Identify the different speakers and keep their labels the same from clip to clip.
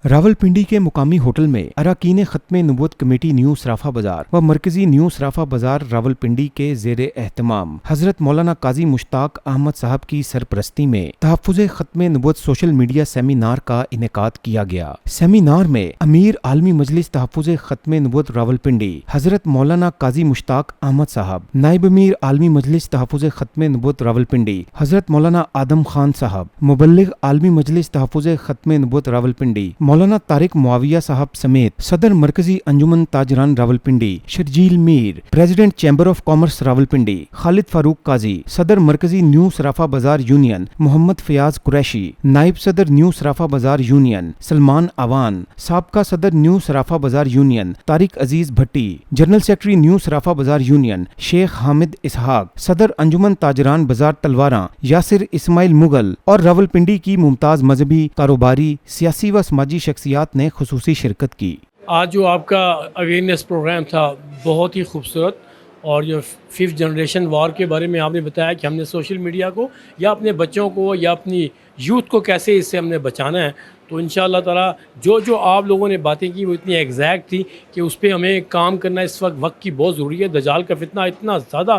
Speaker 1: रावलपिंडी के मुकामी होटल में अरकान खत्म नबूवत कमेटी न्यू सराफा बाजार व मरकजी न्यू सराफा बाजार रावलपिंडी के ज़ेर एहतमाम हजरत मौलाना काजी मुश्ताक अहमद साहब की सरपरस्ती में तहफ़्फ़ुज़ खत्म नबूवत सोशल मीडिया सेमिनार का इनेकाद किया गया। सेमिनार में अमीर आलमी मजलिस तहफ़्फ़ुज़ खत्म नबूवत रावलपिंडी हजरत मौलाना काजी मुश्ताक अहमद साहब, नायब अमीर आलमी मजलिस तहफ़्फ़ुज़ खत्म नबूवत रावलपिंडी हजरत मौलाना आदम खान साहब, मुबल्लिग आलमी मजलिस तहफ़्फ़ुज़ खत्म नबूवत रावलपिंडी मौलाना तारिक मुआविया साहब समेत सदर मरकजी अंजुमन ताजरान Rawalpindi Sharjeel Mir, president chamber of commerce Rawalpindi Khalid Farooq Qazi, सदर मरकजी न्यू सराफा बाजार यूनियन मोहम्मद फयाज कुरैशी, नायब सदर न्यू सराफा बाजार यूनियन सलमान आवान, साबका सदर न्यू सराफा बाजार यूनियन तारिक अजीज भट्टी, जनरल सेक्रेटरी न्यू सराफा बाजार यूनियन शेख हामिद इसहाक, सदर अंजुमन ताजरान बाजार तलवारा यासिर इस्माइल मुगल और रावलपिंडी की मुमताज मजहबी, कारोबारी, सियासी व समाजी शख्सियात ने खुसूसी शिरकत की।
Speaker 2: आज जो आपका अवेयरनेस प्रोग्राम था बहुत ही खूबसूरत, और जो 5th जनरेशन वार के बारे में आपने बताया कि हमने सोशल मीडिया को या अपने बच्चों को या अपनी यूथ को कैसे इससे हमने बचाना है, तो इंशाअल्लाह ताला जो आप लोगों ने बातें की वो इतनी एग्जैक्ट थी कि उस पर हमें काम करना इस वक्त की बहुत ज़रूरी है। दजाल का फितना इतना ज़्यादा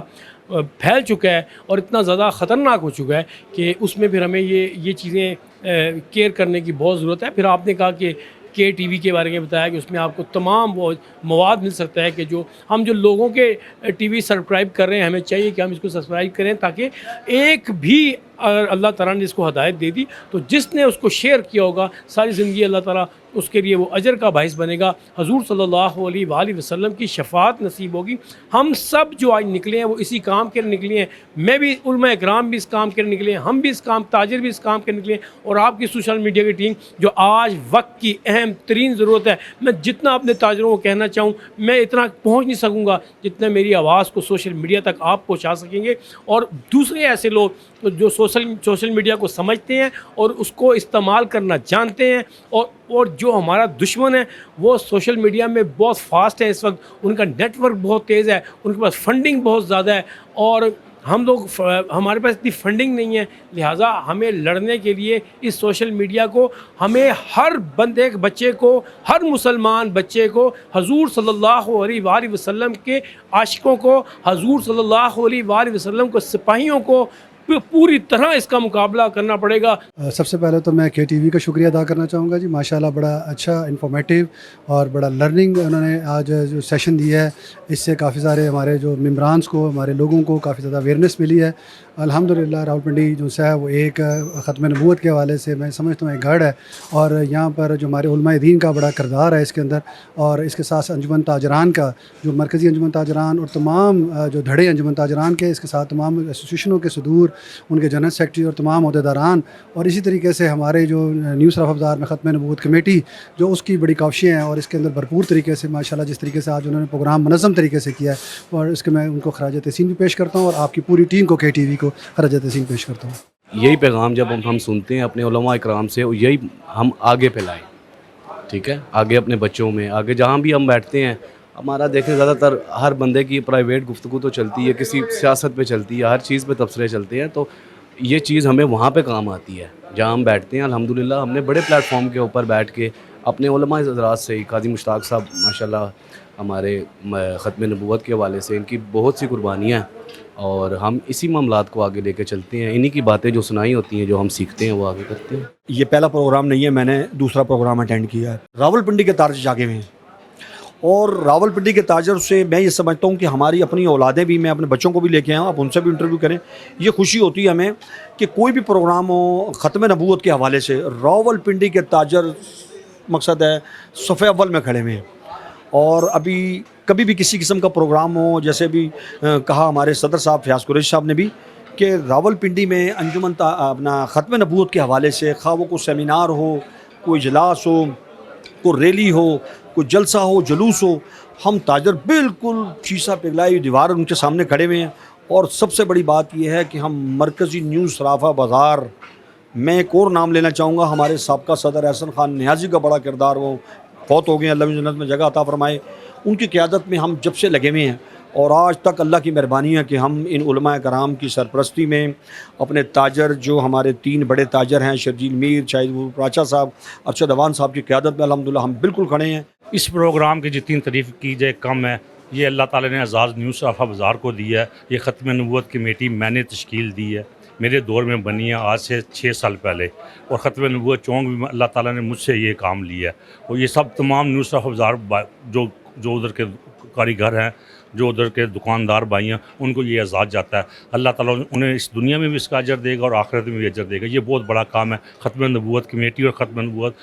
Speaker 2: फैल चुका है और इतना ज़्यादा ख़तरनाक हो चुका है कि उसमें फिर हमें ये चीज़ें केयर करने की बहुत ज़रूरत है। फिर आपने कहा कि KTV के बारे में बताया कि उसमें आपको तमाम वो मवाद मिल सकता है कि जो लोगों के TV सब्सक्राइब कर रहे हैं, हमें चाहिए कि हम इसको सब्सक्राइब करें ताकि एक भी अगर अल्लाह ताला ने इसको हदायत दे दी तो जिसने उसको शेयर किया होगा सारी ज़िंदगी अल्लाह ताला उसके लिए वो अजर का बाइस बनेगा। हजूर सल्लल्लाहु अलैहि वसल्लम की शफाअत नसीब होगी। हम सब जो आज निकले हैं वो इसी काम के निकले हैं। मैं भी, उलमा इकराम भी इस काम के निकले हैं, हम भी इस काम, ताजिर भी इस काम के निकले हैं, और आपकी सोशल मीडिया की टीम जो आज वक्त की अहम तरीन ज़रूरत है। मैं जितना अपने ताजरों को कहना चाहूँ मैं इतना पहुँच नहीं सकूँगा जितना मेरी आवाज़ को सोशल मीडिया तक आप पहुँचा सकेंगे। और दूसरे ऐसे लोग जो सोशल मीडिया को समझते हैं और उसको इस्तेमाल करना जानते हैं, और जो हमारा दुश्मन है वो सोशल मीडिया में बहुत फास्ट है। इस वक्त उनका नेटवर्क बहुत तेज़ है, उनके पास फंडिंग बहुत ज़्यादा है, और हमारे पास इतनी फंडिंग नहीं है। लिहाजा हमें लड़ने के लिए इस सोशल मीडिया को, हमें हर बंदे बच्चे को, हर मुसलमान बच्चे को हजूर सल्लल्लाहु अलैहि वसल्लम के आशिकों को, हजूर सल्लल्लाहु अलैहि वसल्लम को सिपाहियों को पूरी तरह इसका मुकाबला करना पड़ेगा।
Speaker 3: सबसे पहले तो मैं KTV का शुक्रिया अदा करना चाहूँगा जी। माशाल्लाह बड़ा अच्छा इन्फॉर्मेटिव और बड़ा लर्निंग उन्होंने आज जो सेशन दिया है, इससे काफ़ी सारे हमारे जो मेम्बरान्स को, हमारे लोगों को काफ़ी ज़्यादा अवेयरनेस मिली है। अल्हम्दुलिल्लाह रावलपिंडी जो है वो एक ख़त्म नबूवत के हवाले से मैं समझता हूँ एक गढ़ है, और यहाँ पर जो हमारे उलमाए दीन का बड़ा किरदार है इसके अंदर, और इसके साथ अंजुमन ताजरान का जो मरकज़ी अंजुमन ताजरान और तमाम जो धड़े अंजुमन ताजरान के, इसके साथ तमाम एसोसिएशनों के सदूर, उनके जनरल सेक्रेटरी और तमाम अहदेदारान, और इसी तरीके से हमारे जो न्यू सराफा बाजार में ख़त्म नबूवत कमेटी जो उसकी बड़ी काविशें हैं, और इसके अंदर भरपूर तरीके से माशाल्लाह जिस तरीके से आज उन्होंने प्रोग्राम मुनज़्ज़म तरीके से किया है, और इसके मैं उनको खराज तहसीन भी पेश करता हूँ, और आपकी पूरी टीम को KTV को खराज तहसीन पेश करता हूँ।
Speaker 4: यही पैगाम जब हम सुनते हैं अपने उलमा इकराम से, यही हम आगे फैलाएँ, ठीक है, आगे अपने बच्चों में, आगे जहाँ भी हम बैठते हैं। हमारा देखें ज़्यादातर हर बंदे की प्राइवेट गुफ्तगू तो चलती है, किसी सियासत पे चलती है, हर चीज़ पे तबसरे चलते हैं, तो ये चीज़ हमें वहाँ पे काम आती है जहाँ हम बैठते हैं। अल्हम्दुलिल्लाह हमने बड़े प्लेटफॉर्म के ऊपर बैठ के अपने उलमा हज़रात से, काजी मुश्ताक साहब माशाल्लाह हमारे ख़त्म नबूवत के हवाले से इनकी बहुत सी कुर्बानियाँ, और हम इसी मामलात को आगे लेके चलते हैं। इन्हीं की बातें जो सुनाई होती हैं, जो हम सीखते हैं, वो आगे करते हैं।
Speaker 5: ये पहला प्रोग्राम नहीं है, मैंने दूसरा प्रोग्राम अटेंड किया है। रावलपिंडी के ताजर जागे हुए हैं, और रावलपिंडी के ताजर से मैं ये समझता हूँ कि हमारी अपनी औलादें भी, मैं अपने बच्चों को भी लेके आया हूँ, आप उनसे भी इंटरव्यू करें। ये खुशी होती है हमें कि कोई भी प्रोग्राम हो ख़त्म नबूवत के हवाले से, रावलपिंडी के ताजर मकसद है सफ़े अव्वल में खड़े हुए हैं। और अभी कभी भी किसी किस्म का प्रोग्राम हो, जैसे भी कहा हमारे सदर साहब फयाज़ कुरैशी साहब ने भी कि रावलपिंडी में अंजुमन अपना ख़त्म नबूवत के हवाले से, खा वो कोई सेमिनार हो, कोई इजलास हो, कोई रैली हो, कोई जलसा हो, जुलूस हो, हम ताजर बिल्कुल शीशा पिघलाई दीवार उनके सामने खड़े हुए हैं। और सबसे बड़ी बात यह है कि हम मरकज़ी न्यू सराफा बाज़ार में एक और नाम लेना चाहूँगा, हमारे साबका सदर एहसन खान नियाज़ी का बड़ा किरदार, वो फौत हो गए, अल्लाह जन्नत में जगह अता फरमाए। उनकी क़यादत में हम जब से लगे हुए हैं, اور آج تک اللہ کی مہربانی ہے کہ ہم ان علماء کرام کی سرپرستی میں اپنے تاجر جو ہمارے 3 بڑے تاجر ہیں شرجیل میر شاہد پراچا صاحب ارشد اوان صاحب کی قیادت میں الحمدللہ ہم بالکل کھڑے ہیں.
Speaker 6: اس پروگرام کی جتنی تعریف کی جائے کم ہے. یہ اللہ تعالیٰ نے اعزاز نیوز صرافہ بازار کو دیا ہے. یہ ختم نبوت کمیٹی میں نے تشکیل دی ہے, میرے دور میں بنی ہے آج سے 6 سال پہلے, اور ختم نبوت چونک بھی اللہ تعالیٰ نے مجھ سے یہ کام لیا ہے. اور یہ سب تمام نیوز صرافہ بازار جو ادھر کے کاریگر ہیں, جو ادھر کے دکاندار بھائی ہیں, ان کو یہ اعزاز جاتا ہے. اللہ تعالیٰ انہیں اس دنیا میں بھی اس کا اجر دے گا اور آخرت میں بھی اجر دے گا. یہ بہت بڑا کام ہے. ختم نبوت کمیٹی اور ختم نبوت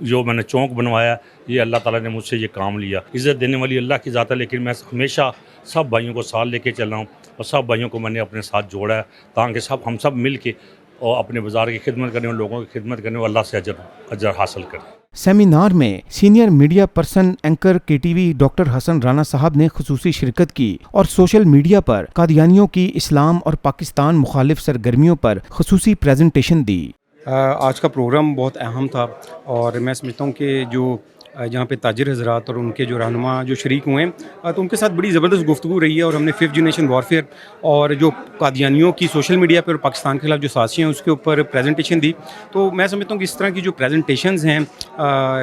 Speaker 6: جو میں نے چونک بنوایا, یہ اللہ تعالیٰ نے مجھ سے یہ کام لیا. عزت دینے والی اللہ کی ذات ہے, لیکن میں ہمیشہ سب بھائیوں کو ساتھ لے کے چل رہا ہوں, اور سب بھائیوں کو میں نے اپنے ساتھ جوڑا ہے تاکہ ہم سب مل کے اور اپنے بازار کی خدمت کریں اور لوگوں کی خدمت کریں اور اللہ سے اجر حاصل کریں.
Speaker 1: سیمینار میں سینئر میڈیا پرسن اینکر کے ٹی وی ڈاکٹر حسن رانا صاحب نے خصوصی شرکت کی اور سوشل میڈیا پر قادیانیوں کی اسلام اور پاکستان مخالف سرگرمیوں پر خصوصی پریزنٹیشن دی.
Speaker 7: آج کا پروگرام بہت اہم تھا, اور میں سمجھتا ہوں کہ جو جہاں پہ تاجر حضرات اور ان کے جو رہنما جو شریک ہوئے ہیں تو ان کے ساتھ بڑی زبردست گفتگو رہی ہے, اور ہم نے 5th جنریشن وارفیئر اور جو قادیانیوں کی سوشل میڈیا پر پاکستان کے خلاف جو سازشیں ہیں اس کے اوپر پریزنٹیشن دی. تو میں سمجھتا ہوں کہ اس طرح کی جو پریزنٹیشنز ہیں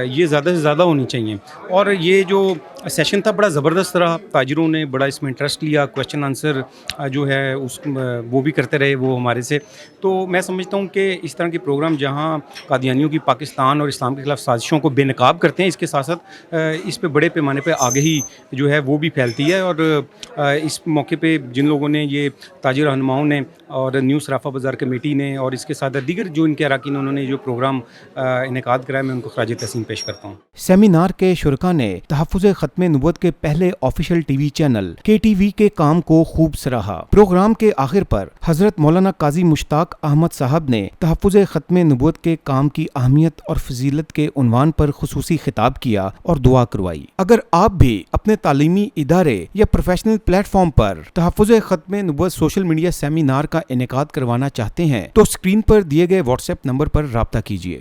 Speaker 7: یہ زیادہ سے زیادہ ہونی چاہیے. اور یہ جو سیشن تھا بڑا زبردست رہا, تاجروں نے بڑا اس میں انٹرسٹ لیا, کویشچن آنسر جو ہے وہ بھی کرتے رہے وہ ہمارے سے. تو میں سمجھتا ہوں کہ اس طرح کے پروگرام جہاں قادیانیوں کی پاکستان اور اسلام کے خلاف سازشوں کو بے نقاب کرتے ہیں, اس کے ساتھ ساتھ اس پہ بڑے پیمانے پہ آگہی جو ہے وہ بھی پھیلتی ہے. اور اس موقع پہ جن لوگوں نے, یہ تاجر رہنماؤں نے اور نیو صرافہ بازار کمیٹی نے اور اس کے ساتھ دیگر جو ان کے اراکین انہوں نے جو پروگرام انعقاد کرایا, میں ان کو خراج تحسین پیش کرتا ہوں.
Speaker 1: سیمینار کے شرکا نے تحفظ ختم نبوت کے پہلے آفیشیل ٹی وی چینل کے ٹی وی کے کام کو خوب سراہا. پروگرام کے آخر پر حضرت مولانا قاضی مشتاق احمد صاحب نے تحفظ ختم نبوت کے کام کی اہمیت اور فضیلت کے عنوان پر خصوصی خطاب کیا اور دعا کروائی. اگر آپ بھی اپنے تعلیمی ادارے یا پروفیشنل پلیٹ فارم پر تحفظ ختم نبوت سوشل میڈیا سیمینار کا انعقاد کروانا چاہتے ہیں تو اسکرین پر دیے گئے واٹس ایپ نمبر پر رابطہ کیجیے.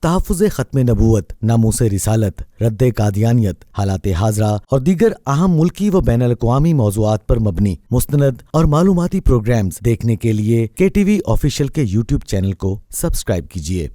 Speaker 8: تحفظ ختم نبوت، ناموس رسالت، رد قادیانیت، حالات حاضرہ اور دیگر اہم ملکی و بین الاقوامی موضوعات پر مبنی مستند اور معلوماتی پروگرامز دیکھنے کے لیے کے ٹی وی آفیشیل کے یوٹیوب چینل کو سبسکرائب کیجیے.